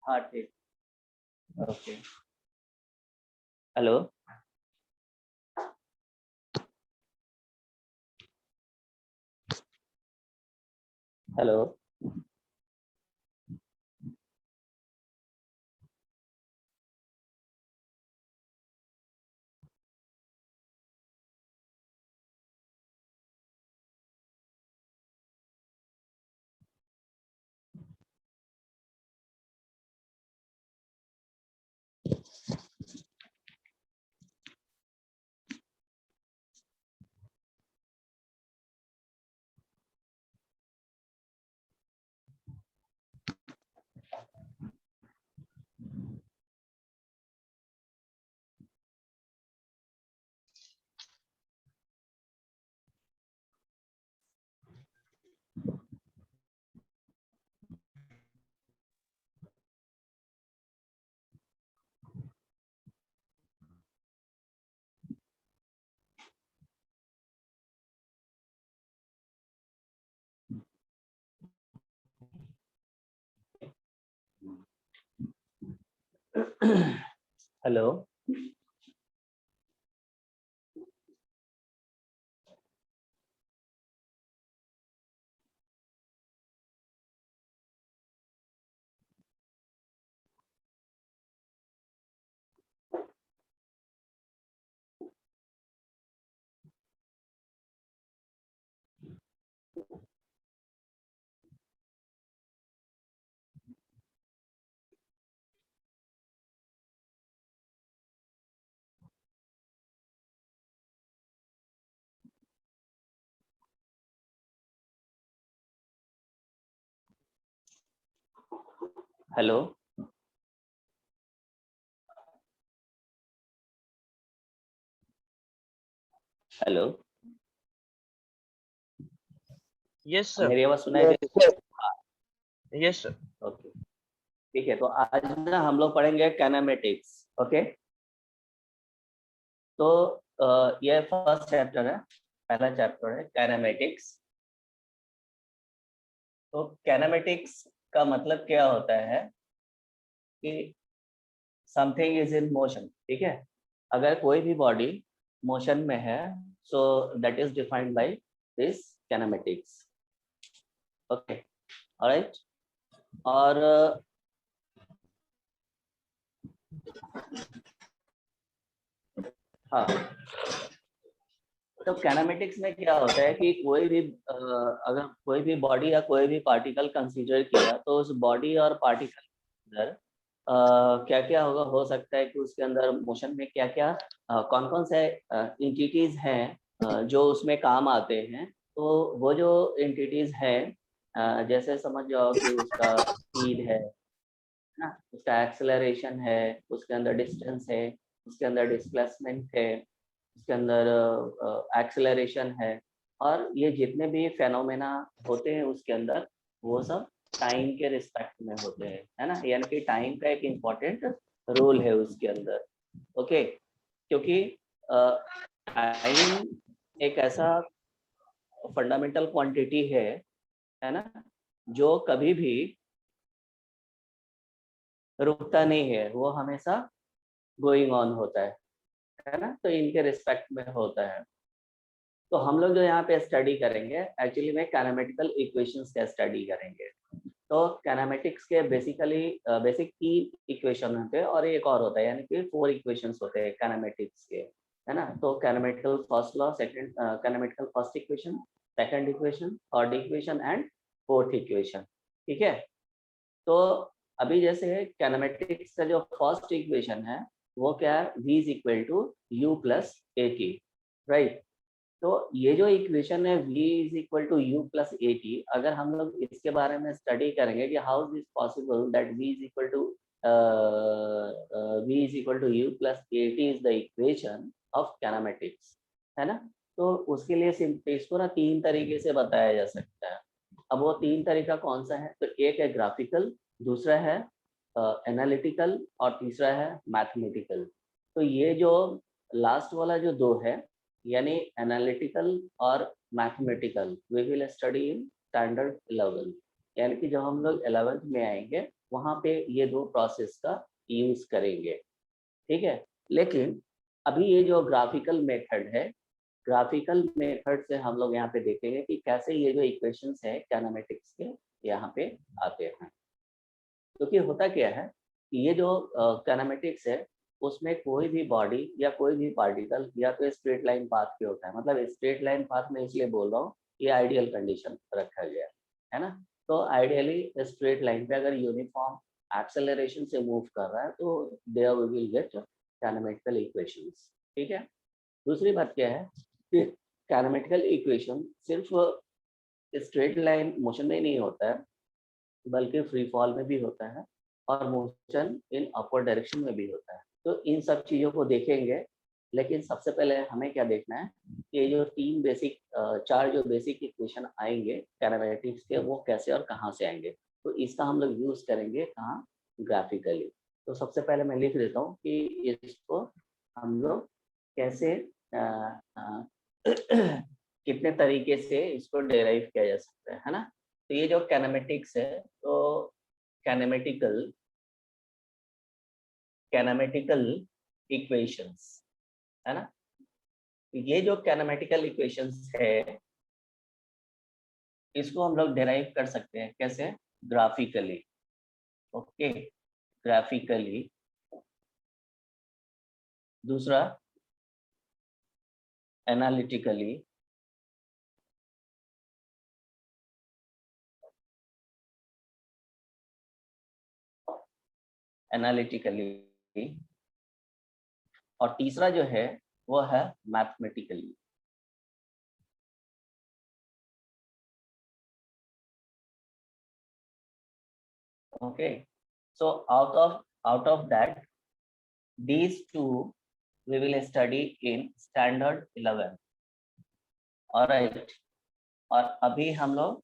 हाँ ठीक, okay. Hello, hello. Hello, hello, hello. Yes sir. मेरी आवाज सुनाई दे रही है? Yes sir. ओके, ठीक है। तो आज ना हम लोग पढ़ेंगे कैनामेटिक्स। ओके, तो ये फर्स्ट चैप्टर है, पहला चैप्टर है कैनामेटिक्स। तो कैनामेटिक्स का मतलब क्या होता है कि समथिंग इज इन मोशन। ठीक है, अगर कोई भी बॉडी मोशन में है, so that is defined by this kinematics. Okay, alright. और हाँ, तो कैनामेटिक्स में क्या होता है कि कोई भी अगर कोई भी बॉडी या कोई भी पार्टिकल कंसीडर किया, तो उस बॉडी और पार्टिकल के अंदर क्या क्या होगा, हो सकता है कि उसके अंदर मोशन में क्या क्या कौन कौन से एंटिटीज हैं जो उसमें काम आते हैं। तो वो जो एंटिटीज हैं, जैसे समझ जाओ कि उसका स्पीड है ना, उसका एक्सेलरेशन है, उसके अंदर डिस्टेंस है, उसके अंदर डिस्प्लेसमेंट है, उसके अंदर एक्सेलरेशन है, और ये जितने भी फेनोमेना होते हैं उसके अंदर, वो सब टाइम के रिस्पेक्ट में होते हैं, है ना। यानी कि टाइम का एक इम्पोर्टेंट रोल है उसके अंदर। ओके, क्योंकि टाइम एक ऐसा फंडामेंटल क्वांटिटी है ना, जो कभी भी रुकता नहीं है, वो हमेशा गोइंग ऑन होता है ना। तो इनके रिस्पेक्ट में होता है। तो हम लोग जो यहाँ पे स्टडी करेंगे, एक्चुअली में कैनामेटिकल इक्वेशंस का स्टडी करेंगे। तो कैनामेटिक्स के बेसिकली बेसिक 3 इक्वेशन होते हैं, और एक और होता है, यानी कि 4 इक्वेशंस होते हैं कैनामेटिक्स के, है ना। तो kinematical first law, second kinematical first equation, second equation, third equation and fourth equation. ठीक है। तो अभी जैसे कैनामेटिक्स का जो फर्स्ट इक्वेशन है, वो क्या है, v is equal to u plus a t, right. तो ये जो इक्वेशन है v is equal to u plus a t, अगर हम लोग इसके बारे में स्टडी करेंगे कि how is possible that v is equal to u plus a t is the equation of kinematics, है ना। तो उसके लिए इसको ना 3 तरीके से बताया जा सकता है। अब वो 3 तरीका कौन सा है, तो एक है ग्राफिकल, दूसरा है एनालिटिकल, और तीसरा है मैथमेटिकल। तो ये जो लास्ट वाला जो 2 है, यानी एनालिटिकल और mathematical, we will study in standard 11। यानी कि जब हम लोग 11th में आएंगे, वहाँ पे ये दो प्रोसेस का यूज करेंगे, ठीक है। लेकिन अभी ये जो ग्राफिकल मेथड है, ग्राफिकल मेथड से हम लोग यहाँ पे देखेंगे कि कैसे ये जो इक्वेशंस है कैनामेटिक्स के यहाँ पे आते हैं। क्योंकि होता क्या है कि ये जो कैनामेटिक्स है उसमें कोई भी बॉडी या कोई भी पार्टिकल या तो स्ट्रेट लाइन पाथ पे होता है, मतलब स्ट्रेट लाइन पाथ में इसलिए बोल रहा हूँ, ये आइडियल कंडीशन रखा गया है ना। तो आइडियली स्ट्रेट लाइन पे अगर यूनिफॉर्म एक्सेलरेशन से मूव कर रहा है तो there we will get kinematical equations, ठीक है। दूसरी बात क्या है कि कैनामेटिकल इक्वेशन सिर्फ स्ट्रेट लाइन मोशन में नहीं होता है, बल्कि फ्री फॉल में भी होता है और मोशन इन अपवर्ड डायरेक्शन में भी होता है। तो इन सब चीज़ों को देखेंगे, लेकिन सबसे पहले हमें क्या देखना है कि ये जो चार जो बेसिक इक्वेशन आएंगे कैनामेटिक्स के, वो कैसे और कहाँ से आएंगे। तो इसका हम लोग यूज़ करेंगे कहाँ, ग्राफिकली। तो सबसे पहले मैं लिख देता हूँ कि इसको हम लोग कैसे कितने तरीके से इसको डेराइव किया जा सकता है ना। तो ये जो कैनामेटिक्स है, तो कैनामेटिकल इक्वेशंस है ना। तो ये जो कैनामेटिकल इक्वेशंस है इसको हम लोग डेराइव कर सकते हैं कैसे, ग्राफिकली। Okay, graphically. दूसरा एनालिटिकली, और तीसरा जो है वो है mathematically. Okay, so out of that these two we will study in standard 11, alright। और अभी हम लोग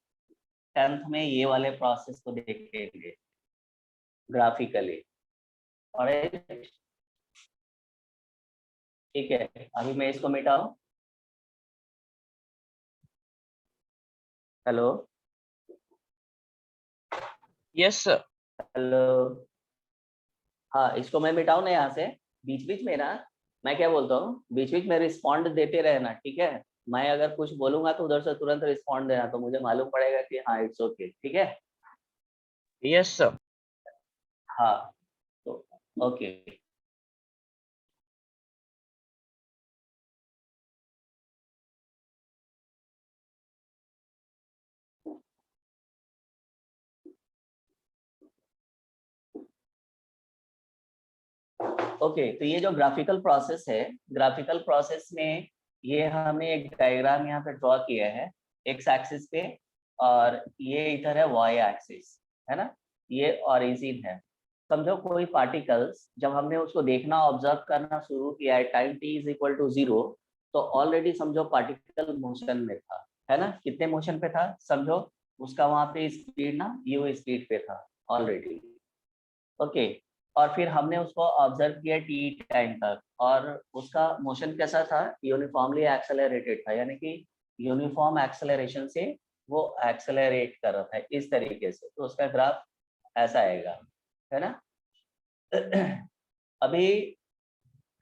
10th में ये वाले प्रोसेस को देखेंगे ग्राफिकली, alright। ठीक है, अभी मैं इसको मिटाऊं। Hello Yes, sir. हेलो, हाँ इसको मैं मिटाऊं ना यहाँ से। बीच बीच में ना, मैं क्या बोलता हूँ, बीच बीच में रिस्पॉन्ड देते रहना, ठीक है। मैं अगर कुछ बोलूंगा तो उधर से तुरंत रिस्पॉन्ड देना, तो मुझे मालूम पड़ेगा कि हाँ इट्स ओके, ठीक है। Yes, sir. हाँ, तो ओके। ओके, तो ये जो ग्राफिकल प्रोसेस है, ग्राफिकल प्रोसेस में ये हमने एक डायग्राम यहाँ पे ड्रॉ किया है एक्स एक्सिस पे, और ये इधर है वाई एक्सिस, है ना। ये ओरिजिन है। समझो कोई पार्टिकल्स जब हमने उसको देखना ऑब्जर्व करना शुरू किया है time t is equal to 0, तो ऑलरेडी समझो पार्टिकल मोशन में था, है ना। कितने मोशन पे था समझो, उसका वहाँ पे स्पीड ना u स्पीड पे था ऑलरेडी। ओके, और फिर हमने उसको ऑब्जर्व किया टी टाइम तक, और उसका मोशन कैसा था, यूनिफॉर्मली एक्सेलरेटेड था, यानी कि यूनिफॉर्म एक्सेलरेशन से वो एक्सेलरेट कर रहा था इस तरीके से, तो उसका ग्राफ ऐसा आएगा, है ना। अभी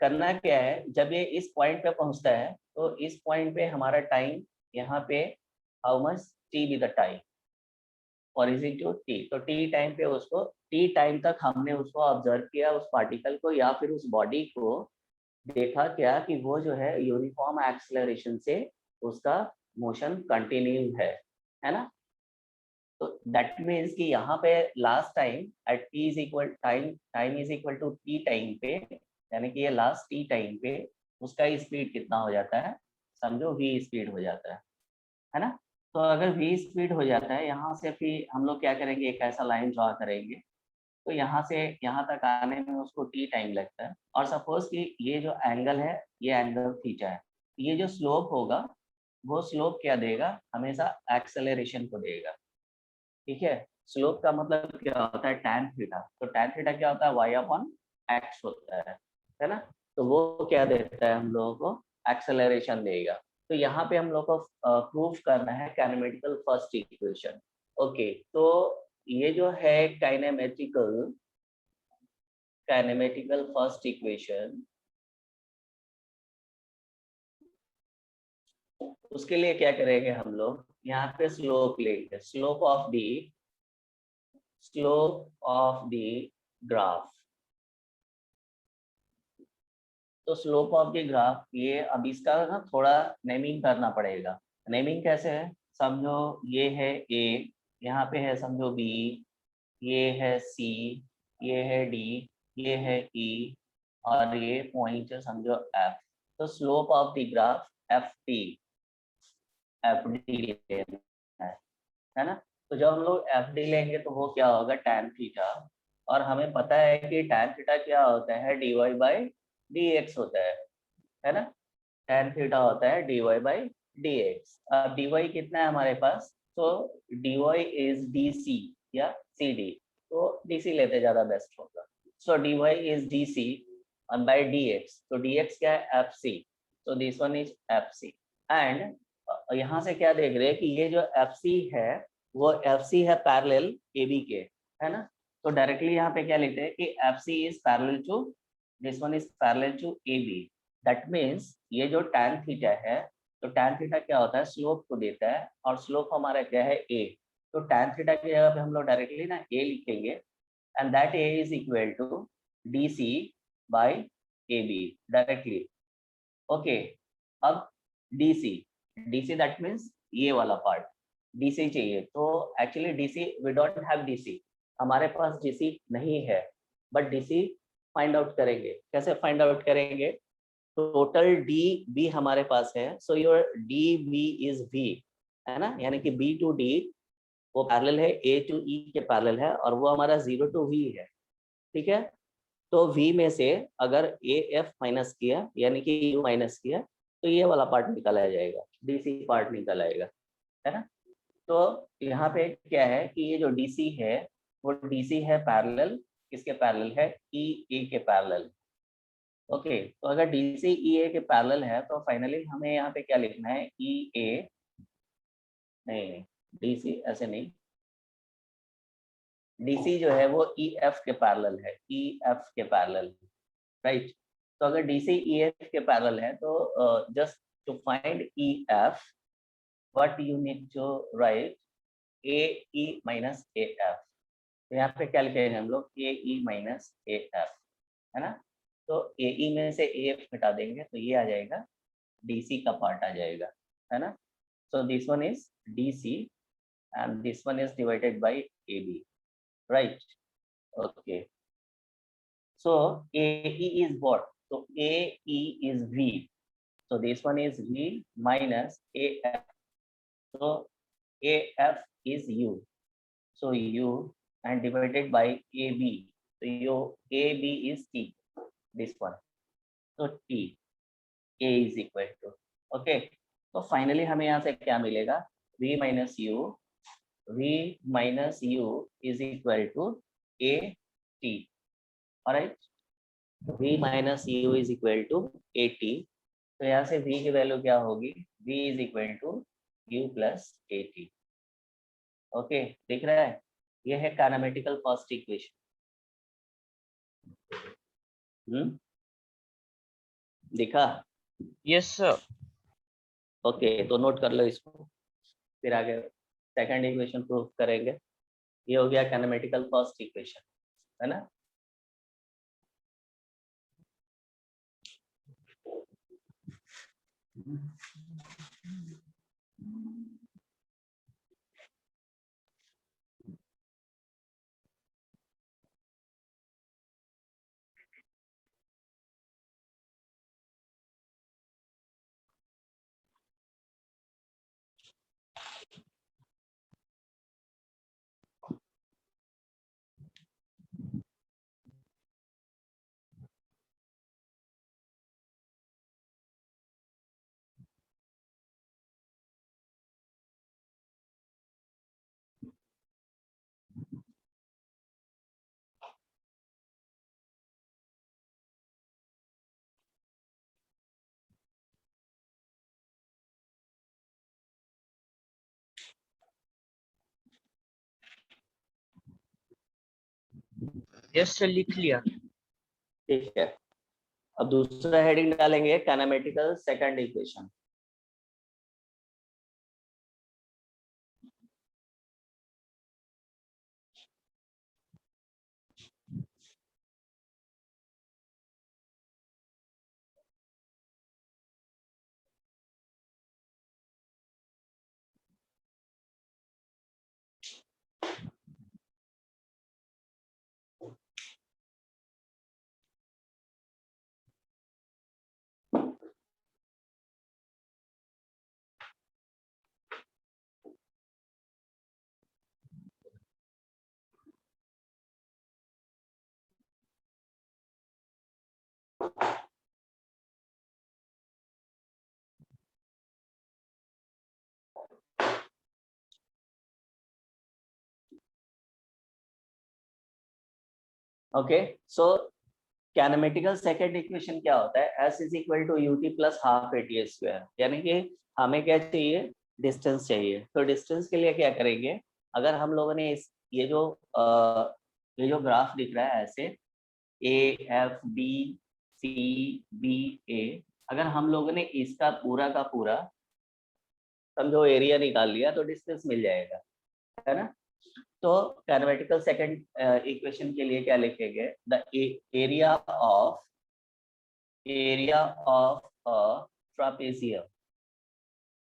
करना क्या है, जब ये इस पॉइंट पे पहुंचता है तो इस पॉइंट पे हमारा टाइम यहाँ पे how much t be the time origin to t, तो टी टाइम पे उसको, टी टाइम तक हमने उसको ऑब्जर्व किया उस पार्टिकल को या फिर उस बॉडी को, देखा क्या कि वो जो है यूनिफॉर्म एक्सेलरेशन से उसका मोशन कंटिन्यू है ना। तो दैट मीन्स कि यहाँ पे last time at t is equal time is equal to t time पे, यानी कि ये लास्ट टी टाइम पे उसका स्पीड कितना हो जाता है, समझो v स्पीड हो जाता है ना। तो अगर v स्पीड हो जाता है, यहाँ से फिर हम लोग क्या करेंगे, एक ऐसा लाइन ड्रॉ करेंगे, तो यहाँ से यहाँ तक आने में उसको t टाइम लगता है, और सपोज कि ये जो एंगल है ये एंगल थीटा है, ये जो स्लोप होगा वो स्लोप क्या देगा, हमेशा एक्सेलरेशन को देगा, ठीक है। स्लोप का मतलब क्या होता है, tan थीटा, तो tan थीटा क्या होता है, y अपॉन x होता है ना। तो वो क्या देता है हम लोगों को, एक्सेलरेशन देगा। तो यहाँ पे हम लोग को प्रूव करना है कैनेमेटिकल फर्स्ट इक्वेशन। ओके, तो ये जो है काइनेमेटिकल फर्स्ट इक्वेशन, उसके लिए क्या करेंगे हम लोग, यहाँ पे स्लोप लेंगे, स्लोप ऑफ द ग्राफ। तो स्लोप ऑफ द ग्राफ, ये अब इसका ना थोड़ा नेमिंग करना पड़ेगा। नेमिंग कैसे है, समझो ये है ए, यहाँ पे है समझो बी, ये है सी, ये है डी, ये है ई, और ये पॉइंट है समझो एफ। तो slope of the graph F D है ना। तो जब हम लोग एफ डी लेंगे तो वो क्या होगा, टैन थीटा। और हमें पता है कि टैन थीटा क्या होता है, d y by d x होता है ना। टैन थीटा होता है dy बाई डी एक्स। अब dy कितना है हमारे पास, तो dy इज dc या cd, तो dc लेते ज्यादा बेस्ट होगा। सो dy इज dc और बाई dx, तो dx क्या है, fc, तो this one is fc। And यहाँ से क्या देख रहे हैं कि ये जो fc है वो fc है पैरेलल ab के, है ना। तो डायरेक्टली यहाँ पे क्या लिखते हैं कि fc is parallel to, this one is parallel to ab। That means ये जो tan थीटा है, तो tan थीटा क्या होता है, स्लोप को देता है, और स्लोप हमारा क्या है a। तो tan थीटा की जगह पे हम लोग डायरेक्टली ना a लिखेंगे, and that a is equal to dc by ab directly. Okay, अब dc दैट मीन्स ये वाला पार्ट dc चाहिए। तो actually dc we don't have dc, हमारे पास dc नहीं है, बट dc फाइंड आउट करेंगे। कैसे फाइंड आउट करेंगे, टोटल डी बी हमारे पास है, so your D B is V, है ना। यानी कि बी टू डी वो पैरेलल है, ए टू ई के पैरेलल है, और वो हमारा 0 टू वी है, ठीक है। तो वी में से अगर ए एफ माइनस किया, यानी कि यू माइनस किया, तो ये वाला पार्ट निकाला जाएगा, डीसी पार्ट निकल आएगा, है ना। तो यहाँ पे क्या है कि ये जो डीसी है वो डीसी है पैरेलल, किसके पैरेलल है, ई ए के पैरेलल। ओके, तो अगर डी सी ई ए के पैरेलल है तो फाइनली हमें यहाँ पे क्या लिखना है, ई ए, नहीं डी सी ऐसे नहीं, डी सी जो है वो ई एफ के पैरेलल है, ई एफ के पैरेलल, राइट। तो अगर डी सी ई एफ के पैरेलल है तो just to find E F, what you need to write, A E minus A F. तो यहाँ पे क्या लिखेंगे हम लोग, ए ई माइनस ए एफ, है ना। तो ए ई में से ए एफ हटा देंगे तो ये आ जाएगा, डीसी का पार्ट आ जाएगा, है ना। So this one is DC and this one is divided by AB, right? Okay. So AE is what? So AE is V. So this one is V minus AF. So AF is U. So U and divided by AB. So your AB is T. This one. So T. A is equal to. Okay. तो finally हमें यहाँ से क्या मिलेगा, V minus U is equal to AT, alright। V minus U is equal to AT। तो यहाँ से V की वैल्यू क्या होगी, V is equal to U plus AT। Okay, दिख रहा है, ये है काइनेमेटिकल फर्स्ट इक्वेशन। दिखा, Yes, sir. ओके, तो नोट कर लो इसको, फिर आगे सेकंड इक्वेशन प्रूव करेंगे। ये हो गया काइनेमेटिकल फर्स्ट इक्वेशन, है ना। यस सर, लिख लिया। ठीक है, अब दूसरा हेडिंग डालेंगे kinematical second equation. Okay, so kinematical second equation क्या होता है? S is equal to ut plus half AT square, यानी कि हमें क्या चाहिए? डिस्टेंस चाहिए। तो डिस्टेंस के लिए क्या करेंगे? अगर हम लोगों ने इस ये जो ग्राफ दिख रहा है ऐसे AFBCBA, अगर हम लोगों ने इसका पूरा का पूरा समझो एरिया निकाल लिया तो डिस्टेंस मिल जाएगा, है ना? तो कैनेमेटिकल सेकंड इक्वेशन के लिए क्या लिखेंगे? The area of a trapezium,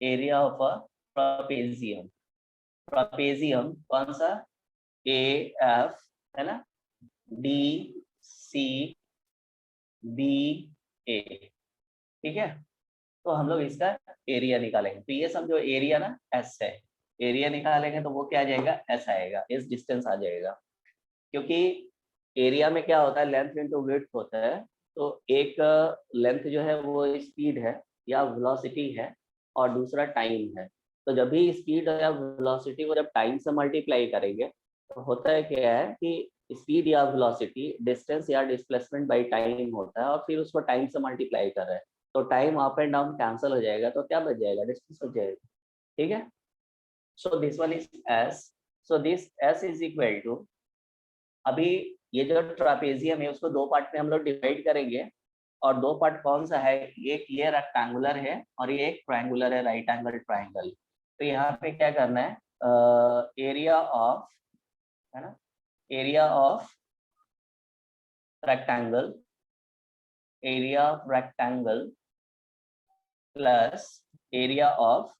area of a trapezium, trapezium कौन सा? AF, है ना? DCBA, ठीक है? तो हम लोग इसका एरिया निकालेंगे। तो ये समझो एरिया ना S है, एरिया निकालेंगे तो वो क्या आ जाएगा? S आएगा, इस डिस्टेंस आ जाएगा। क्योंकि एरिया में क्या होता है? लेंथ इनटू विड्थ होता है। तो एक लेंथ जो है वो स्पीड है या वेलोसिटी है, और दूसरा टाइम है। तो जब भी स्पीड या वेलोसिटी को जब टाइम से मल्टीप्लाई करेंगे तो होता है क्या है कि स्पीड या वेलोसिटी डिस्टेंस या डिस्प्लेसमेंट बाय टाइम होता है, और फिर उसको टाइम से मल्टीप्लाई कर रहे हैं तो time up and down cancel हो जाएगा, तो क्या बच जाएगा? डिस्टेंस बच जाएगा, ठीक है? So this one is S, so this S is equal to, अभी ये जो ट्रापेजियम है उसको दो पार्ट में हम लोग डिवाइड करेंगे, और दो पार्ट कौन सा है? एक ये रेक्टेंगुलर है और ये एक ट्रायंगुलर है, राइट एंगल ट्रायंगल। तो यहाँ पे क्या करना है? एरिया ऑफ, है ना, area of rectangle, area of rectangle plus area of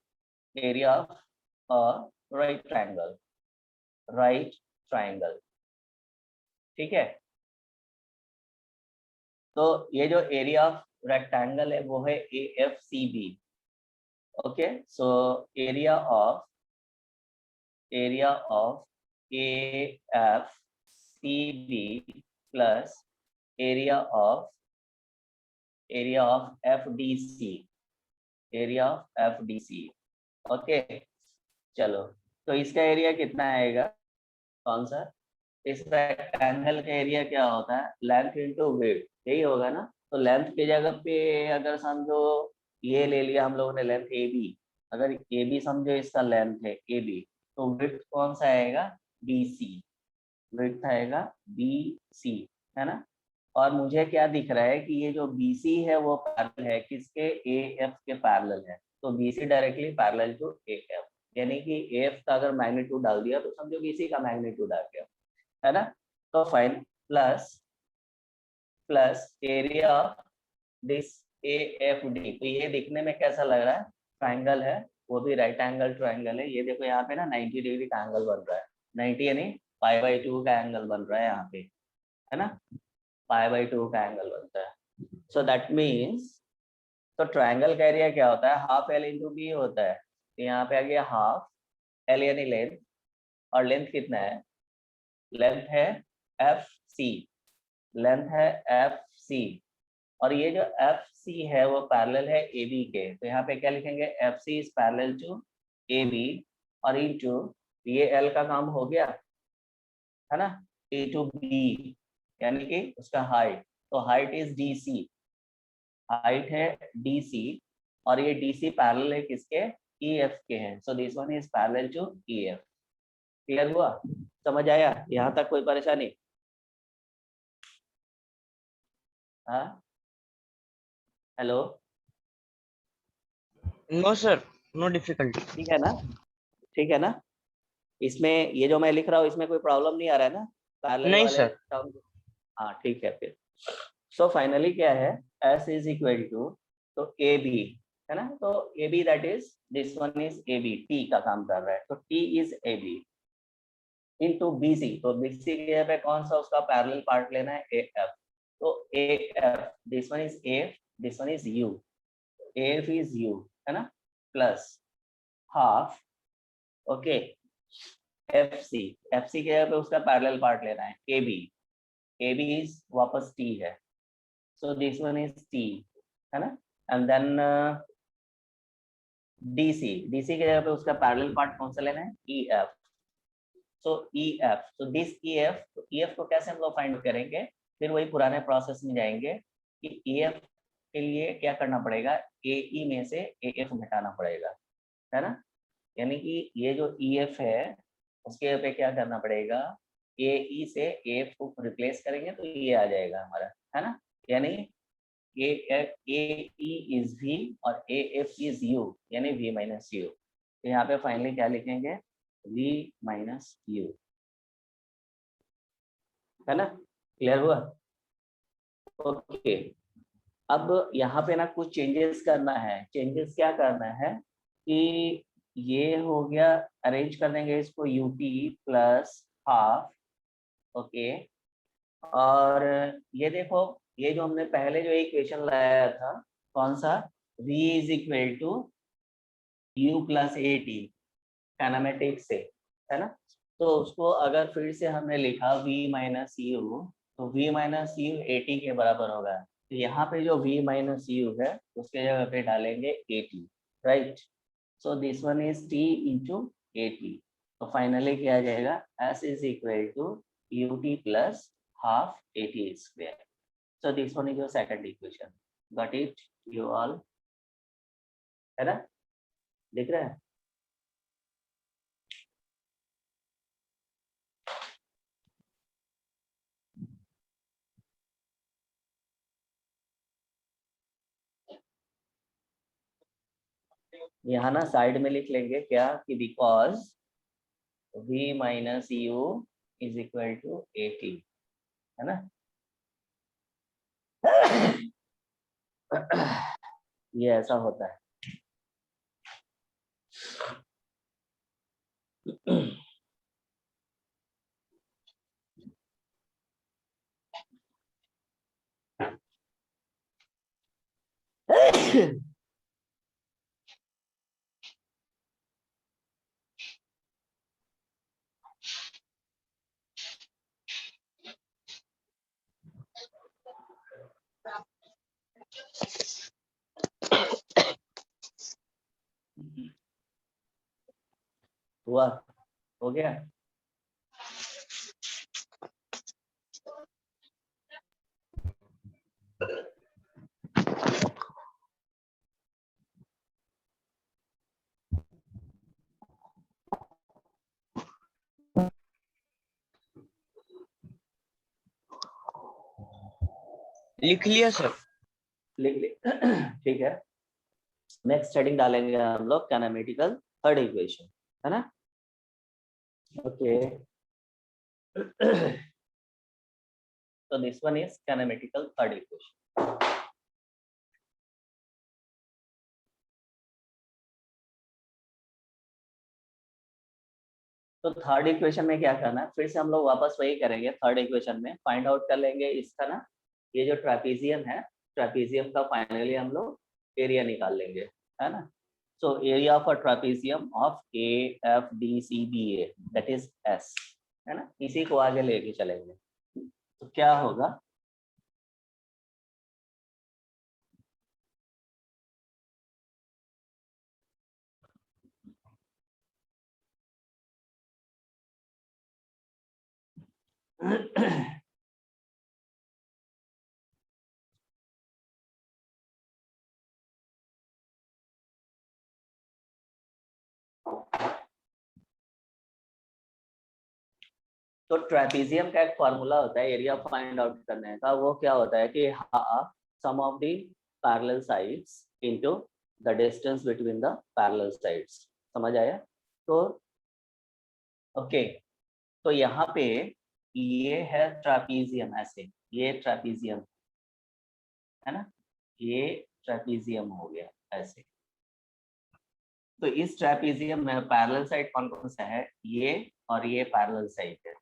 right triangle, right triangle, ठीक है? तो ये जो एरिया ऑफ रेक्टेंगल है वो है AFCB। Okay, so area of AFCB plus area of FDC, area of FDC। Okay, चलो, तो इसका एरिया कितना आएगा? कौन सा? इस रेक्टेंगल का एरिया क्या होता है? लेंथ इंटू विड्थ, यही होगा ना? तो लेंथ की जगह पे अगर समझो ये ले लिया हम लोगों ने लेंथ AB, अगर AB समझो इसका लेंथ है AB, तो विड्थ कौन सा आएगा? BC, विड्थ आएगा BC, है ना? और मुझे क्या दिख रहा है कि ये जो BC है वो पैरेलल है किसके? AF के पैरेलल है। तो BC directly parallel to AF, यानी कि AF का अगर मैग्नीट्यूड डाल दिया तो समझो BC का मैग्नीट्यूड आ गया, है ना? तो fine, plus area this AFD। तो ये दिखने में कैसा लग रहा है? ट्रायंगल है, वो भी राइट एंगल ट्रायंगल है। ये देखो यहाँ पे ना 90 डिग्री का एंगल बन रहा है, 90 यानी π/2 का एंगल बन रहा है यहाँ पे, है ना? π/2 का एंगल बनता है। सो दैट मीन्स, तो ट्रायंगल का एरिया क्या होता है? हाफ L इंटू बी होता है। तो यहाँ पे आ गया हाफ L यानी लेंथ, और लेंथ कितना है? लेंथ है FC, लेंथ है FC, और ये जो FC है वो पैरेलल है AB के। तो यहाँ पे क्या लिखेंगे? FC is parallel to AB, और इनटू ये L का काम हो गया, है ना, इनटू B, यानी कि उसका हाइट। तो हाइट इज DC, हाइट है DC, और ये DC पैरेलल है किसके? EF के हैं। So this one is parallel to EF। Clear हुआ? समझ आया यहाँ तक? कोई परेशानी? हाँ, hello, no sir, no difficulty. ठीक है ना, ठीक है ना। इसमें ये जो मैं लिख रहा हूँ इसमें कोई प्रॉब्लम नहीं आ रहा है ना, पैरेलल नहीं वाले सर। टर्म। हाँ ठीक है फिर। सो फाइनली क्या है, S इज इक्वल टू, तो ए बी है ना, तो A B that is this one is A B, T का काम कर रहा है, तो T is A B into B C, तो बी सी के जगह पे कौन सा उसका पैरेलल पार्ट लेना है, ए एफ, तो A F this one is F, this one is u, F is u है ना, plus half, okay, F C, F C के जगह पे उसका पैरेलल पार्ट लेना है A B, A B is वापस टी है, so this one is T है ना, and then DC, DC के जगह पे उसका पैरेलल पार्ट कौन सा लेना है, EF, so EF, so this EF, तो EF को कैसे हम लोग फाइंड करेंगे, फिर वही पुराने प्रोसेस में जाएंगे कि EF के लिए क्या करना पड़ेगा, AE में से AF घटाना पड़ेगा, है ना, यानी कि ये जो EF है उसके पे क्या करना पड़ेगा, AE से AF को रिप्लेस करेंगे तो ये आ जाएगा हमारा, है ना, यानी AE is V और AF is U, यानी V माइनस U, तो यहाँ पे फाइनली क्या लिखेंगे, V माइनस U, है ना, क्लियर हुआ। ओके, अब यहाँ पे ना कुछ चेंजेस करना है, चेंजेस क्या करना है कि ये हो गया, अरेंज कर देंगे इसको UT प्लस हाफ, ओके, और ये देखो, ये जो हमने पहले जो इक्वेशन लाया था, कौन सा, V is equal to U plus a t, kinematics से, है ना, तो उसको अगर फिर से हमने लिखा V माइनस यू, तो V minus U A T के बराबर होगा, तो यहाँ पे जो V माइनस यू है उसके जगह पे डालेंगे a t, right, so this one is T into a t, तो फाइनली क्या आ जाएगा, S is equal to u t plus half a t square, so this one is your second equation, got it you all, है ना, दिख रहा है। यहाँ ना साइड में लिख लेंगे क्या कि because V minus u is equal to a t, है ना, ये ऐसा होता है। हुआ, हो गया। लिख लिया सर। लिख ले, ठीक है, नेक्स्ट हेडिंग डालेंगे हम लोग कैनामेटिकल थर्ड इक्वेशन, है ना, ओके, तो this one is kinematical third equation. तो थर्ड इक्वेशन में क्या करना है, फिर से हम लोग वापस वही करेंगे, थर्ड इक्वेशन में फाइंड आउट कर लेंगे इसका ना, ये जो ट्रेपीजियम है, ट्रेपीजियम का फाइनली हम लोग एरिया निकाल लेंगे, है ना, so area of a trapezium of A F D C B A that is S, है ना, इसी को आगे लेके चलेंगे, तो क्या होगा, तो ट्रेपीजियम का एक फॉर्मूला होता है एरिया फाइंड आउट करने का, वो क्या होता है कि sum of the parallel sides into the distance between the parallel sides. समझ आया? तो ओके, तो यहाँ पे ये है ट्रेपीजियम, ऐसे ये ट्रेपीजियम है ना, ये ट्रेपीजियम हो गया ऐसे। तो इस ट्रेपीजियम में पैरेलल साइड कौन कौन सा है, ये और ये पैरेलल साइड है,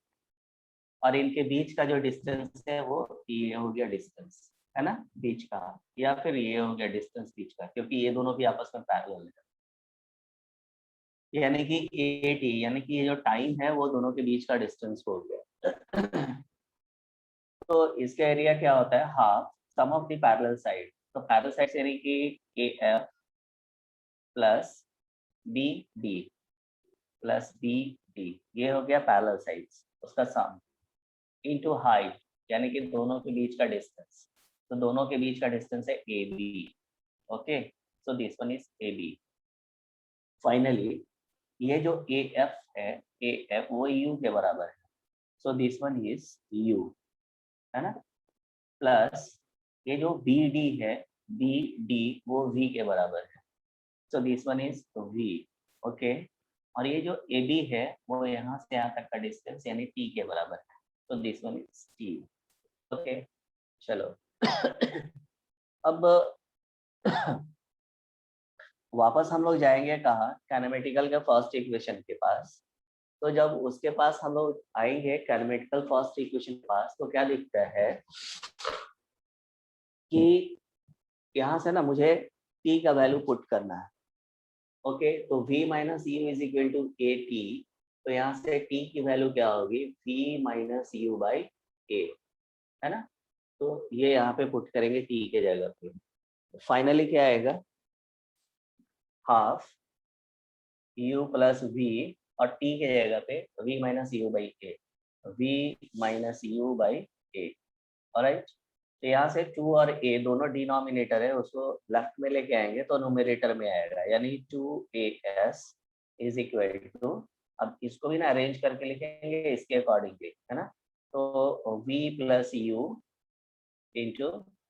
और इनके बीच का जो डिस्टेंस है वो ये हो गया डिस्टेंस, है ना, बीच का, या फिर ये हो गया डिस्टेंस बीच का, क्योंकि ये दोनों भी आपस में पैरेलल है। यानी कि AT, यानी कि ये जो टाइम है वो दोनों के बीच का डिस्टेंस हो गया। तो इसका एरिया क्या होता है, half sum of the parallel side. तो पैरेलल साइड यानी कि AF plus BD plus BD, ये हो गया पैरेलल साइड्स, उसका सम इनटू हाइट, यानी कि दोनों के बीच का डिस्टेंस। तो दोनों के बीच का डिस्टेंस है AB। Okay, so this one is AB। Finally ये जो AF है, AF वो U के बराबर है, so this one is U, है ना, प्लस ये जो BD है, BD वो V के बराबर है, so this one is V। Okay, और ये जो AB है वो यहाँ से यहाँ तक का डिस्टेंस यानी T के बराबर है, तो this one is T। Okay, चलो अब वापस हम लोग जाएंगे कहाँ, काइनेमेटिकल के फर्स्ट इक्वेशन के पास। तो जब उसके पास हम लोग आएंगे काइनेमेटिकल फर्स्ट इक्वेशन के पास, तो क्या दिखता है कि यहाँ से ना मुझे T का वैल्यू पुट करना है। ओके, तो V minus u is equal to AT, तो यहाँ से T की वैल्यू क्या होगी, V minus you by A, है ना। तो ये यहाँ पे पुट करेंगे T के जगह पे, फाइनली क्या आएगा, हाफ U प्लस V, और T के जगह पे V minus you by A, V minus you by A। Alright, तो यहाँ से 2 और A दोनों डिनोमिनेटर है, उसको लेफ्ट में लेके आएंगे तो नोमिनेटर में आएगा, यानी 2AS इज इक्वल टू, अब इसको भी ना अरेंज करके लिखेंगे इसके अकॉर्डिंगली, है ना। तो V plus you into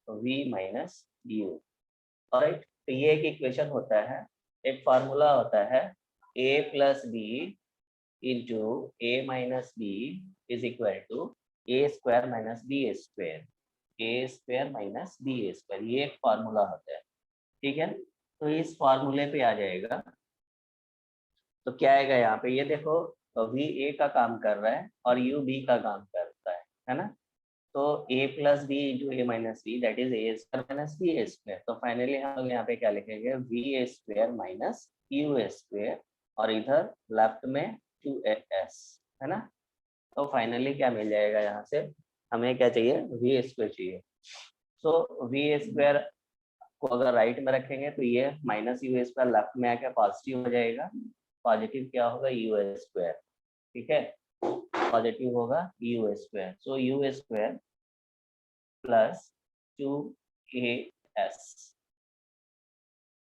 V minus you. Alright, तो ये एक इक्वेशन होता है, एक फार्मूला होता है, A plus B into A minus B is equal to A square minus B square, A square minus B square, ये एक फार्मूला होता है, ठीक है। तो इस फार्मूले पे आ जाएगा, तो क्या आएगा यहाँ पे, ये देखो V A का काम कर रहा है और U B का काम करता है ना। तो A plus B into A minus B, that is A square minus B square. तो फाइनली हम लोग यहाँ पे क्या लिखेंगे, V square minus U square, और इधर लेफ्ट में 2AS, है ना। तो फाइनली क्या मिल जाएगा, यहाँ से हमें क्या चाहिए, V स्क्वायर चाहिए। सो V स्क्वायर को अगर राइट में रखेंगे तो ये माइनस U स्क्वायर लेफ्ट में आकर पॉजिटिव हो जाएगा, पॉजिटिव क्या होगा, U स्क्वायर, ठीक है, पॉजिटिव होगा U स्क्वायर। सो U स्क्वायर प्लस 2AS,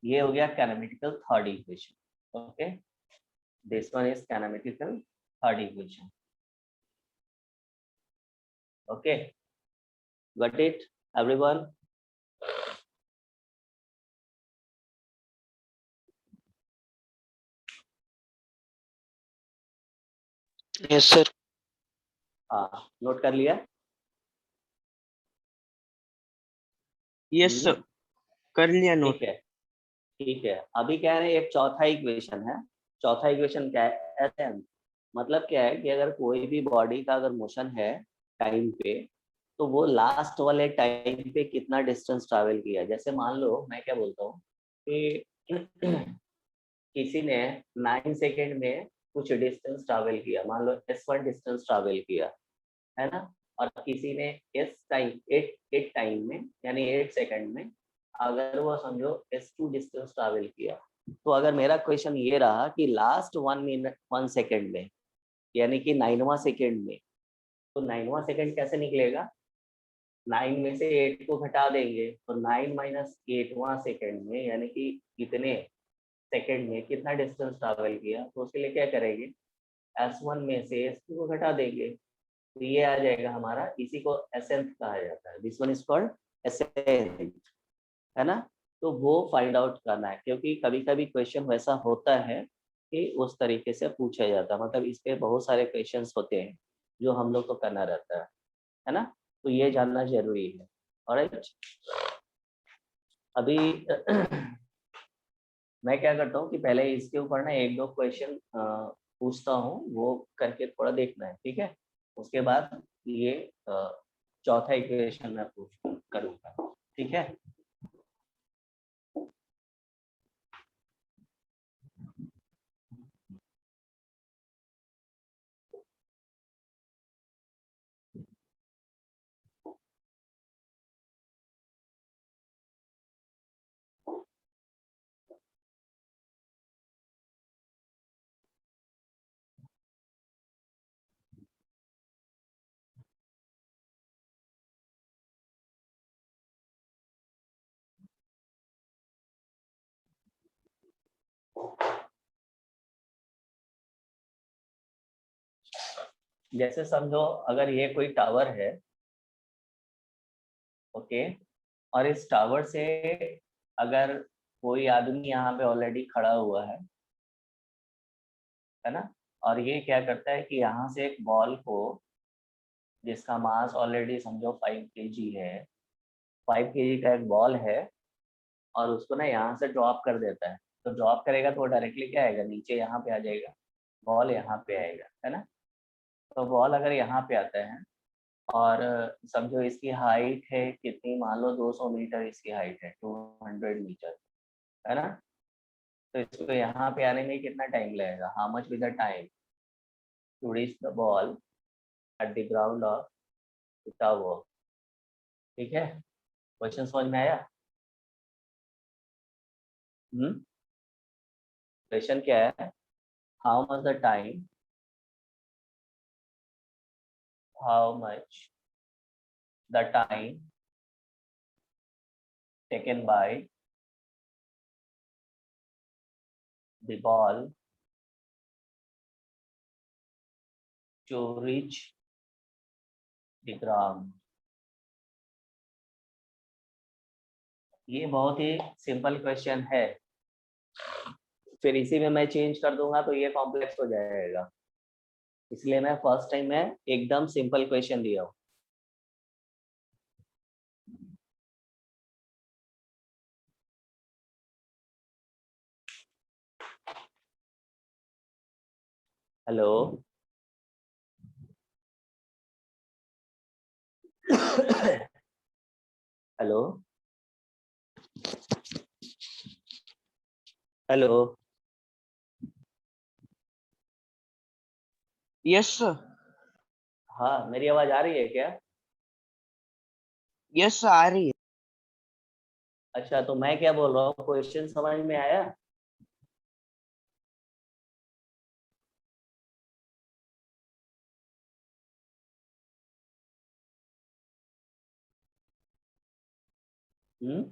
ये हो गया kinematical third equation. Okay, this one is kinematical third equation. Okay, got it everyone? Yes sir. हाँ, नोट कर लिया? यस सर, कर लिया नोट। ठीक है, ठीक है। अभी क्या है, एक चौथा इक्वेशन है। चौथा इक्वेशन क्या है, ऐसे मतलब क्या है कि अगर कोई भी बॉडी का अगर मोशन है टाइम पे, तो वो लास्ट वाले टाइम पे कितना डिस्टेंस ट्रैवल किया। जैसे मान लो मैं क्या बोलता हूँ कि किसी ने 9 सेकेंड में कुछ डिस्टेंस ट्रैवल किया, मान लो S1 डिस्टेंस ट्रैवल किया, है ना, और किसी ने एट टाइम में यानी 8 सेकंड में अगर वो समझो S2 डिस्टेंस ट्रैवल किया। तो अगर मेरा क्वेश्चन ये रहा कि लास्ट 1 सेकेंड में, यानी कि 9वां सेकेंड में, तो 9वां सेकेंड कैसे निकलेगा, 9 में से 8 को घटा देंगे, तो 9 माइनस 8वां सेकेंड में, यानी कि इतने सेकेंड में कितना डिस्टेंस ट्रैवल किया। तो उसके लिए क्या करेंगे, S1 में से S2 को घटा देंगे, तो ये आ जाएगा हमारा, इसी को एसेंट कहा जाता है, this one is called ascent, है ना। तो वो फाइंड आउट करना है, क्योंकि कभी कभी क्वेश्चन वैसा होता है कि उस तरीके से पूछा जाता है, मतलब इस पे बहुत सारे क्वेश्चंस होते हैं जो हम लोग को करना रहता है ना। तो ये जानना जरूरी है। ऑलराइट, अभी मैं क्या करता हूँ कि पहले इसके ऊपर ना एक दो क्वेश्चन पूछता हूँ, वो करके थोड़ा देखना है, ठीक है। उसके बाद ये चौथा इक्वेशन मैं पूछ करूँगा, ठीक है। जैसे समझो, अगर ये कोई टावर है, ओके, और इस टावर से अगर कोई आदमी यहाँ पे ऑलरेडी खड़ा हुआ है ना, और ये क्या करता है कि यहाँ से एक बॉल को, जिसका मास ऑलरेडी समझो 5 kg है, 5 kg का एक बॉल है, और उसको ना यहाँ से ड्रॉप कर देता है। तो ड्रॉप करेगा तो डायरेक्टली क्या आएगा, नीचे यहाँ पे आ जाएगा, बॉल यहाँ पे आएगा, है ना। तो बॉल अगर यहाँ पे आता है, और समझो इसकी हाइट है कितनी, मान लो 200 मीटर इसकी हाइट है, 200 मीटर, है ना। तो इसको यहाँ पे आने में कितना टाइम लगेगा, how much with the time to reach the ball at the ground of the tower. ठीक है, क्वेश्चन समझ में आया। क्वेश्चन क्या है, how much the time, how much the time taken by the ball to reach the ground। ये बहुत ही simple question है, फिर इसी में मैं चेंज कर दूंगा तो ये कॉम्प्लेक्स हो जाएगा, इसलिए मैं फर्स्ट टाइम में एकदम सिंपल क्वेश्चन दिया हूँ। Hello hello hello, yes sir. हाँ मेरी आवाज आ रही है क्या। यस सर, आ रही है। अच्छा, तो मैं क्या बोल रहा हूँ, क्वेश्चन समझ में आया। हम्म,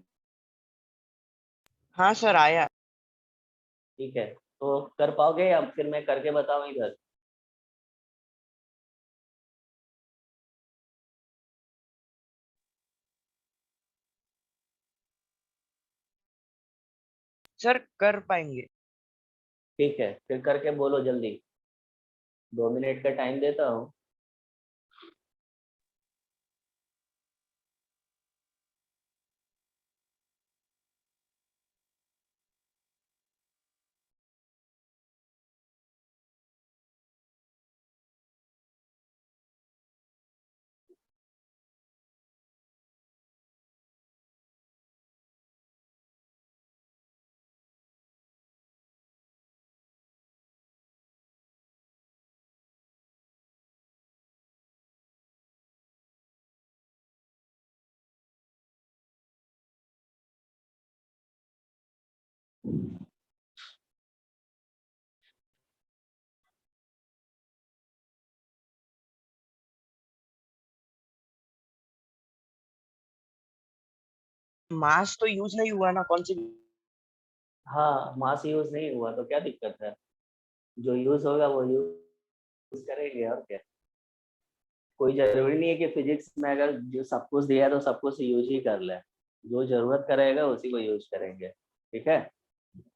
हाँ सर, आया। ठीक है, तो कर पाओगे या फिर मैं करके बताऊँ इधर। सर कर पाएंगे। ठीक है, फिर करके बोलो जल्दी, 2 मिनट का टाइम देता हूँ। मास तो यूज नहीं हुआ ना, कौन सी। हाँ, मास यूज नहीं हुआ तो क्या दिक्कत है, जो यूज होगा वो यूज करेंगे, और क्या। कोई जरूरी नहीं है कि फिजिक्स में अगर जो सब कुछ दिया है तो सब कुछ यूज ही कर ले, जो जरूरत करेगा उसी को यूज करेंगे, ठीक है,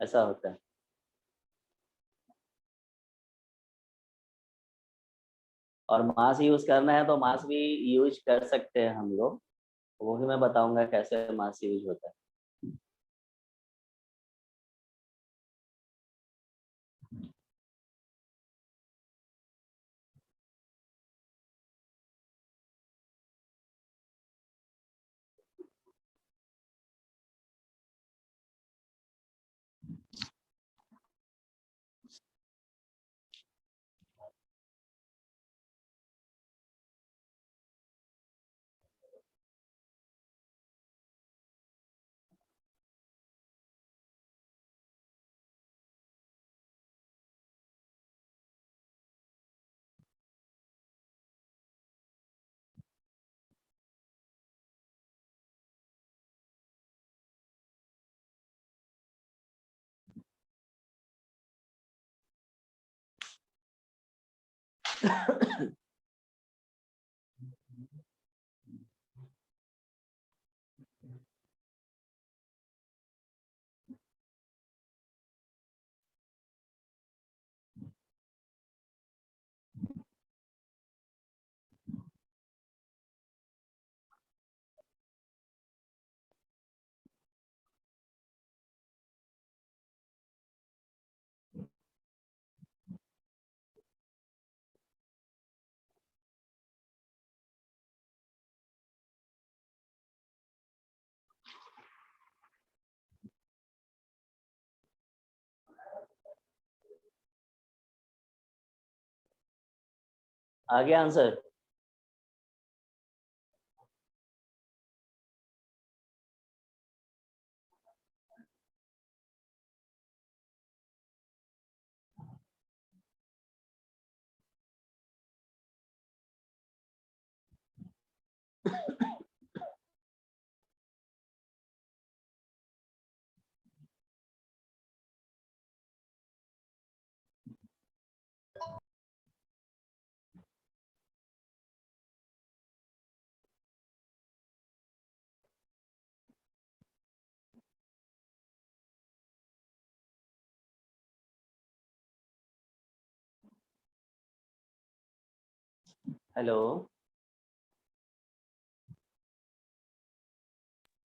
ऐसा होता है। और मास यूज करना है तो मास भी यूज कर सकते हैं हम लोग, वो भी मैं बताऊंगा कैसे मास यूज होता है। आगे आंसर। हेलो,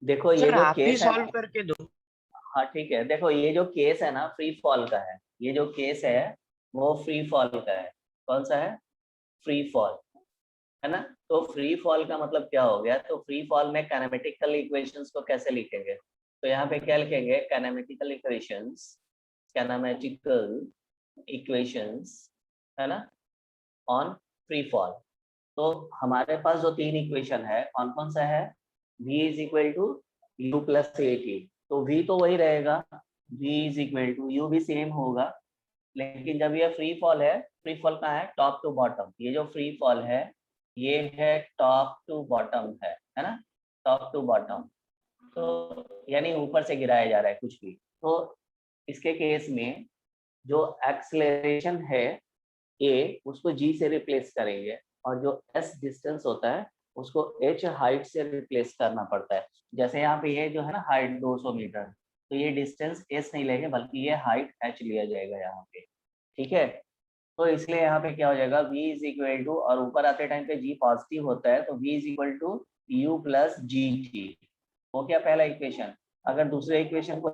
देखो ये सर जो आप ही केस है सॉल्व ना, करके दो। हाँ ठीक है, देखो ये जो केस है ना फ्री फॉल का है, ये जो केस है वो फ्री फॉल का है। कौन सा है? फ्री फॉल, है ना। तो फ्री फॉल का मतलब क्या हो गया, तो फ्री फॉल में काइनेमेटिकल इक्वेशंस को कैसे लिखेंगे, तो यहाँ पे क्या लिखेंगे, काइनेमेटिकल इक्वेशंस, काइनेमेटिकल इक्वेशंस, है ना, ऑन फ्री फॉल। तो हमारे पास जो तीन इक्वेशन है कौन कौन सा है, v is equal to u plus a t, तो v तो वही रहेगा, v is equal to u भी सेम होगा, लेकिन जब ये फ्री फॉल है, फ्री फॉल कहाँ है, टॉप टू बॉटम, ये जो फ्री फॉल है ये है टॉप टू बॉटम है ना, टॉप टू बॉटम, तो यानी ऊपर से गिराया जा रहा है कुछ भी। तो इसके केस में जो एक्सेलरेशन है ए, उसको जी से रिप्लेस करेंगे, और जो एस डिस्टेंस होता है उसको एच हाइट से रिप्लेस करना पड़ता है। जैसे यहाँ पे ये जो है ना हाइट 200 मीटर, तो ये डिस्टेंस एस नहीं लेंगे बल्कि ये हाइट एच लिया जाएगा यहाँ पे, ठीक है। तो इसलिए यहाँ पे क्या हो जाएगा, v इज इक्वल टू, और ऊपर आते टाइम पे g पॉजिटिव होता है तो v is equal to u plus g t, हो गया पहला इक्वेशन। अगर दूसरे इक्वेशन को